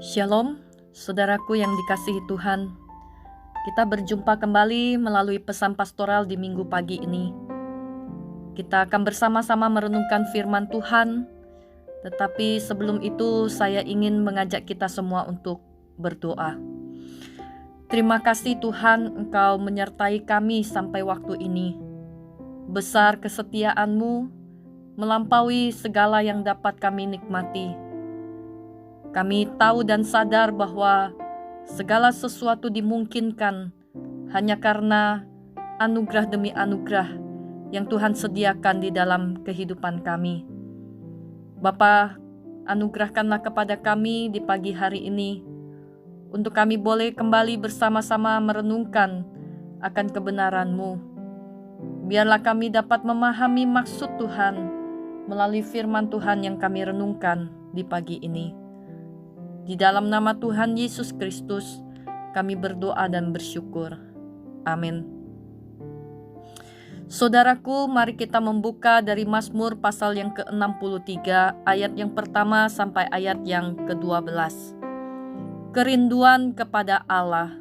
Shalom, saudaraku yang dikasihi Tuhan. Kita berjumpa kembali melalui pesan pastoral di minggu pagi ini. Kita akan bersama-sama merenungkan firman Tuhan. Tetapi sebelum itu saya ingin mengajak kita semua untuk berdoa. Terima kasih Tuhan, Engkau menyertai kami sampai waktu ini. Besar kesetiaan-Mu, melampaui segala yang dapat kami nikmati. Kami tahu dan sadar bahwa segala sesuatu dimungkinkan hanya karena anugerah demi anugerah yang Tuhan sediakan di dalam kehidupan kami. Bapa, anugerahkanlah kepada kami di pagi hari ini, untuk kami boleh kembali bersama-sama merenungkan akan kebenaran-Mu. Biarlah kami dapat memahami maksud Tuhan melalui firman Tuhan yang kami renungkan di pagi ini. Di dalam nama Tuhan Yesus Kristus, kami berdoa dan bersyukur. Amin. Saudaraku, mari kita membuka dari Mazmur pasal yang ke-63, ayat yang pertama sampai ayat yang ke-12. Kerinduan kepada Allah,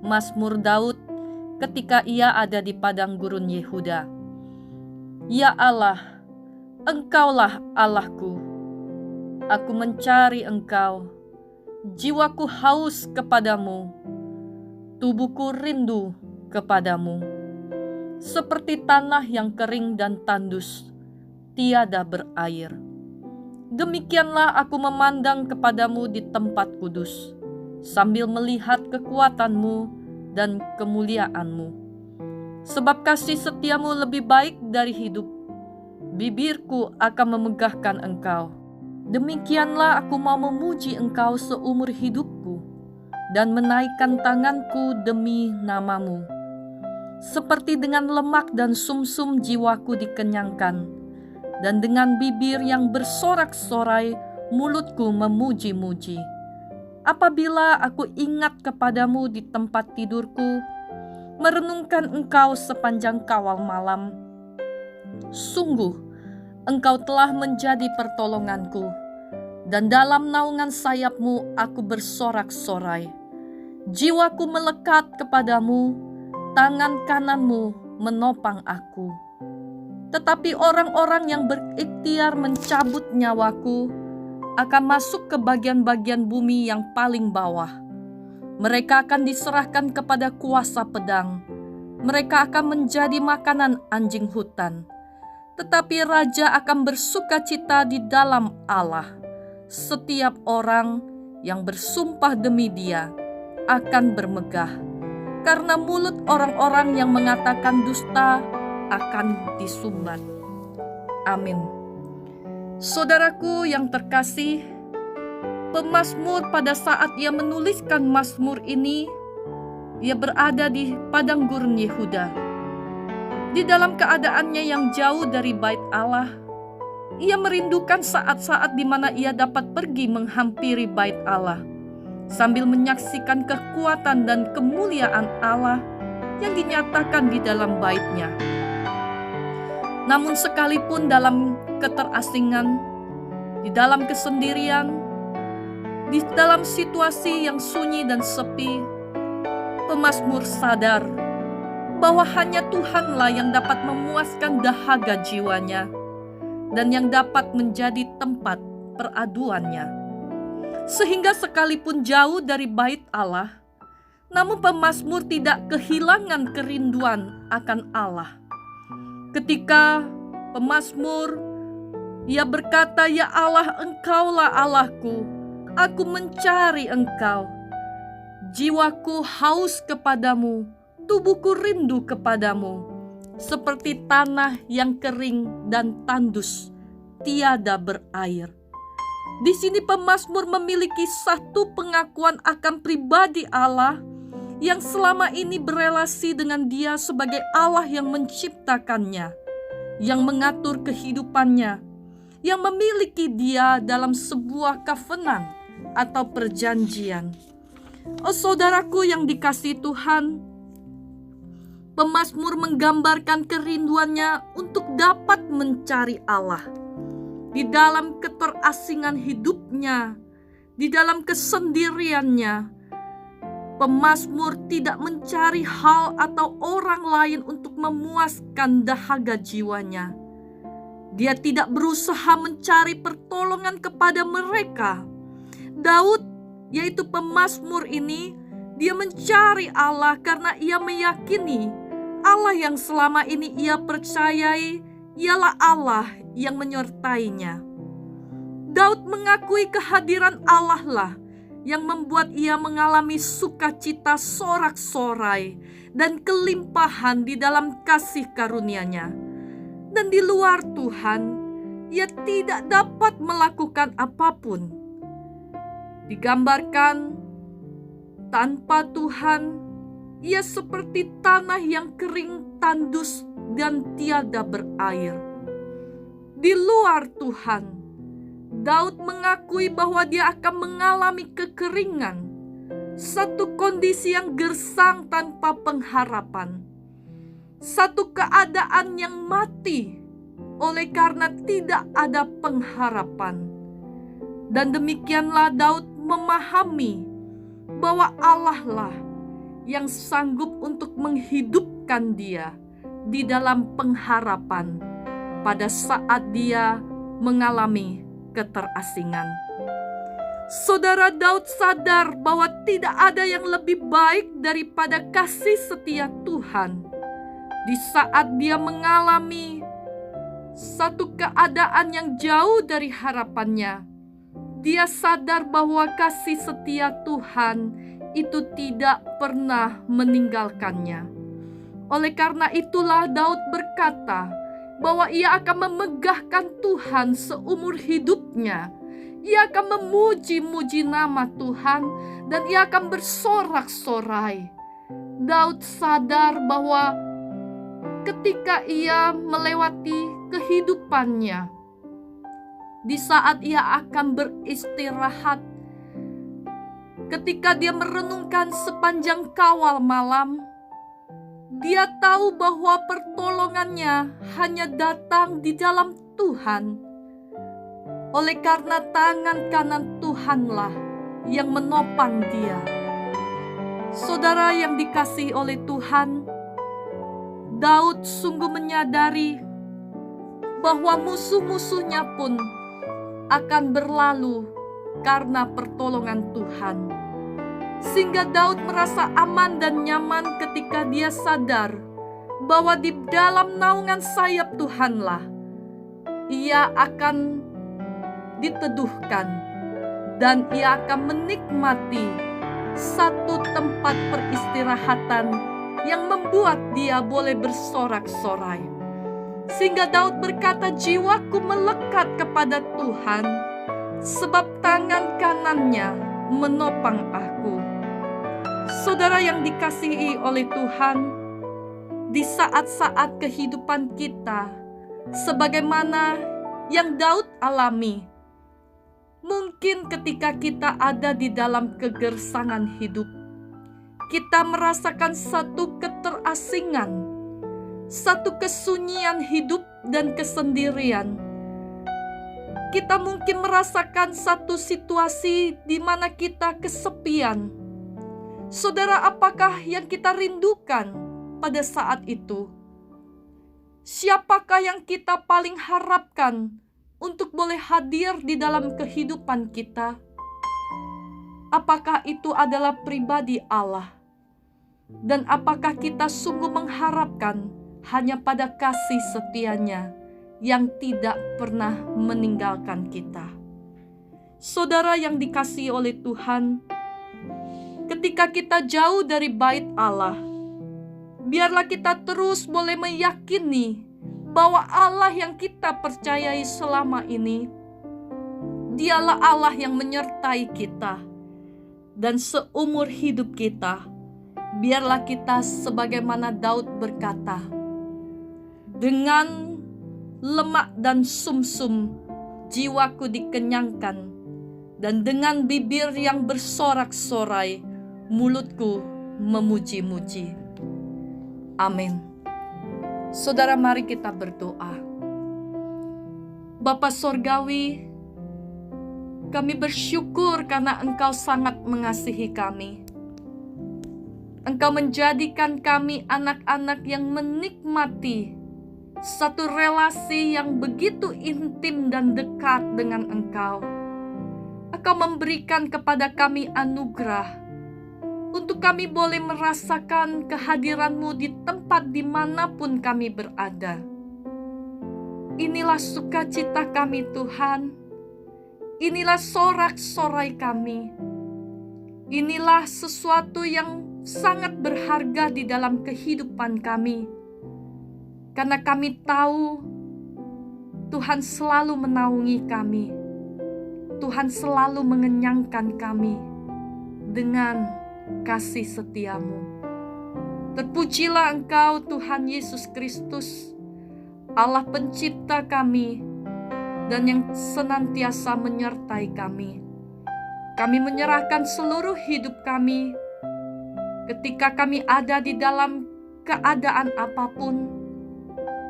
Mazmur Daud ketika ia ada di padang gurun Yehuda. Ya Allah, Engkaulah Allahku, aku mencari Engkau. Jiwaku haus kepadamu, tubuhku rindu kepadamu. Seperti tanah yang kering dan tandus, tiada berair. Demikianlah aku memandang kepadamu di tempat kudus, sambil melihat kekuatanmu dan kemuliaanmu. Sebab kasih setiamu lebih baik dari hidup, bibirku akan memegahkan Engkau. Demikianlah aku mau memuji Engkau seumur hidupku dan menaikkan tanganku demi namamu. Seperti dengan lemak dan sumsum jiwaku dikenyangkan, dan dengan bibir yang bersorak-sorai mulutku memuji-muji. Apabila aku ingat kepadamu di tempat tidurku, merenungkan Engkau sepanjang kawal malam, sungguh Engkau telah menjadi pertolonganku, dan dalam naungan sayap-Mu aku bersorak-sorai. Jiwaku melekat kepadamu, tangan kanan-Mu menopang aku. Tetapi orang-orang yang berikhtiar mencabut nyawaku akan masuk ke bagian-bagian bumi yang paling bawah. Mereka akan diserahkan kepada kuasa pedang. Mereka akan menjadi makanan anjing hutan. Tetapi raja akan bersukacita di dalam Allah. Setiap orang yang bersumpah demi Dia akan bermegah, karena mulut orang-orang yang mengatakan dusta akan disumbat. Amin. Saudaraku yang terkasih, pemazmur pada saat ia menuliskan mazmur ini, ia berada di padang gurun Yehuda. Di dalam keadaannya yang jauh dari bait Allah, ia merindukan saat-saat di mana ia dapat pergi menghampiri bait Allah, sambil menyaksikan kekuatan dan kemuliaan Allah yang dinyatakan di dalam bait-Nya. Namun sekalipun dalam keterasingan, di dalam kesendirian, di dalam situasi yang sunyi dan sepi, pemazmur sadar bahwa hanya Tuhanlah yang dapat memuaskan dahaga jiwanya dan yang dapat menjadi tempat peraduannya. Sehingga sekalipun jauh dari bait Allah, namun pemazmur tidak kehilangan kerinduan akan Allah. Ketika pemazmur, ia berkata, "Ya Allah, Engkaulah Allahku, aku mencari Engkau. Jiwaku haus kepadamu, tubuhku rindu kepadamu, seperti tanah yang kering dan tandus, tiada berair." Di sini pemazmur memiliki satu pengakuan akan pribadi Allah yang selama ini berelasi dengan Dia sebagai Allah yang menciptakannya, yang mengatur kehidupannya, yang memiliki Dia dalam sebuah covenant atau perjanjian. Oh saudaraku yang dikasihi Tuhan, pemazmur menggambarkan kerinduannya untuk dapat mencari Allah. Di dalam keterasingan hidupnya, di dalam kesendiriannya, pemazmur tidak mencari hal atau orang lain untuk memuaskan dahaga jiwanya. Dia tidak berusaha mencari pertolongan kepada mereka. Daud, yaitu pemazmur ini, dia mencari Allah karena ia meyakini Allah yang selama ini ia percayai ialah Allah yang menyertainya. Daud mengakui kehadiran Allah lah yang membuat ia mengalami sukacita sorak-sorai dan kelimpahan di dalam kasih karunia-Nya. Dan di luar Tuhan, ia tidak dapat melakukan apapun. Digambarkan, tanpa Tuhan, ia seperti tanah yang kering, tandus, dan tiada berair. Di luar Tuhan, Daud mengakui bahwa dia akan mengalami kekeringan, satu kondisi yang gersang tanpa pengharapan, satu keadaan yang mati oleh karena tidak ada pengharapan. Dan demikianlah Daud memahami bahwa Allah lah yang sanggup untuk menghidupkan dia di dalam pengharapan pada saat dia mengalami keterasingan. Saudara, Daud sadar bahwa tidak ada yang lebih baik daripada kasih setia Tuhan. Di saat dia mengalami satu keadaan yang jauh dari harapannya, dia sadar bahwa kasih setia Tuhan itu tidak pernah meninggalkannya. Oleh karena itulah Daud berkata bahwa ia akan memegahkan Tuhan seumur hidupnya. Ia akan memuji-muji nama Tuhan dan ia akan bersorak-sorai. Daud sadar bahwa ketika ia melewati kehidupannya, di saat ia akan beristirahat, ketika dia merenungkan sepanjang kawal malam, dia tahu bahwa pertolongannya hanya datang di dalam Tuhan. Oleh karena tangan kanan Tuhanlah yang menopang dia. Saudara yang dikasihi oleh Tuhan, Daud sungguh menyadari bahwa musuh-musuhnya pun akan berlalu karena pertolongan Tuhan. Sehingga Daud merasa aman dan nyaman ketika dia sadar bahwa di dalam naungan sayap Tuhanlah ia akan diteduhkan dan ia akan menikmati satu tempat peristirahatan yang membuat dia boleh bersorak-sorai. Sehingga Daud berkata, jiwaku melekat kepada Tuhan, sebab tangan kanannya menopang aku. Saudara yang dikasihi oleh Tuhan, di saat-saat kehidupan kita, sebagaimana yang Daud alami, mungkin ketika kita ada di dalam kegersangan hidup, kita merasakan satu keterasingan, satu kesunyian hidup dan kesendirian. Kita mungkin merasakan satu situasi di mana kita kesepian. Saudara, apakah yang kita rindukan pada saat itu? Siapakah yang kita paling harapkan untuk boleh hadir di dalam kehidupan kita? Apakah itu adalah pribadi Allah? Dan apakah kita sungguh mengharapkan hanya pada kasih setianya yang tidak pernah meninggalkan kita? Saudara yang dikasihi oleh Tuhan, ketika kita jauh dari bait Allah, biarlah kita terus boleh meyakini bahwa Allah yang kita percayai selama ini, Dialah Allah yang menyertai kita. Dan seumur hidup kita, biarlah kita sebagaimana Daud berkata, dengan lemak dan sumsum jiwaku dikenyangkan, dan dengan bibir yang bersorak-sorai mulutku memuji-muji. Amin. Saudara, mari kita berdoa. Bapa Sorgawi, Kami bersyukur karena Engkau sangat mengasihi kami. Engkau menjadikan kami anak-anak yang menikmati satu relasi yang begitu intim dan dekat dengan Engkau. Engkau memberikan kepada kami anugerah untuk kami boleh merasakan kehadiran-Mu di tempat dimanapun kami berada. Inilah sukacita kami, Tuhan. Inilah sorak-sorai kami. Inilah sesuatu yang sangat berharga di dalam kehidupan kami. Karena kami tahu Tuhan selalu menaungi kami. Tuhan selalu mengenyangkan kami dengan kasih setia-Mu. Terpujilah Engkau, Tuhan Yesus Kristus, Allah pencipta kami, dan yang senantiasa menyertai kami. Kami menyerahkan seluruh hidup kami ketika kami ada di dalam keadaan apapun.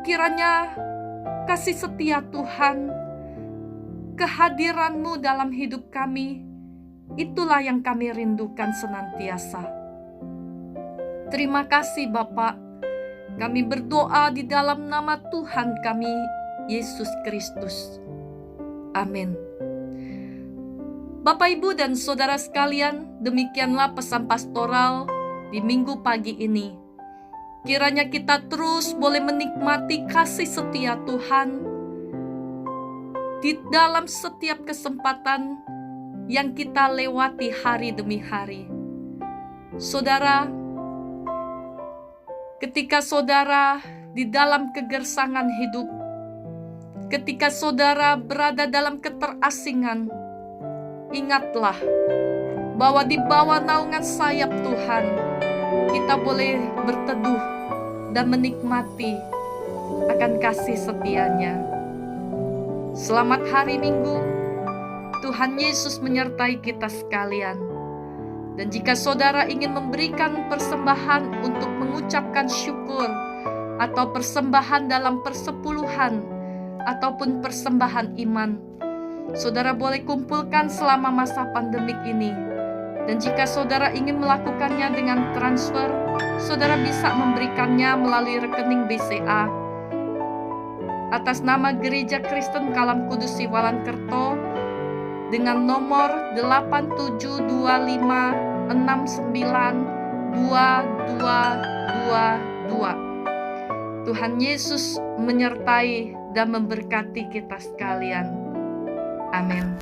Kiranya kasih setia Tuhan, kehadiran-Mu dalam hidup kami, itulah yang kami rindukan senantiasa. Terima kasih Bapa. Kami berdoa di dalam nama Tuhan kami, Yesus Kristus. Amin. Bapak, Ibu, dan Saudara sekalian, demikianlah pesan pastoral di minggu pagi ini. Kiranya kita terus boleh menikmati kasih setia Tuhan di dalam setiap kesempatan yang kita lewati hari demi hari. Saudara, ketika saudara di dalam kegersangan hidup, ketika saudara berada dalam keterasingan, ingatlah bahwa di bawah naungan sayap Tuhan, kita boleh berteduh dan menikmati akan kasih setia-Nya. Selamat hari Minggu. Tuhan Yesus menyertai kita sekalian. Dan jika saudara ingin memberikan persembahan untuk mengucapkan syukur, atau persembahan dalam persepuluhan, ataupun persembahan iman, saudara boleh kumpulkan selama masa pandemik ini. Dan jika saudara ingin melakukannya dengan transfer, saudara bisa memberikannya melalui rekening BCA atas nama Gereja Kristen Kalam Kudus Siwalan Kerto dengan nomor 8725692222. Tuhan Yesus menyertai dan memberkati kita sekalian. Amin.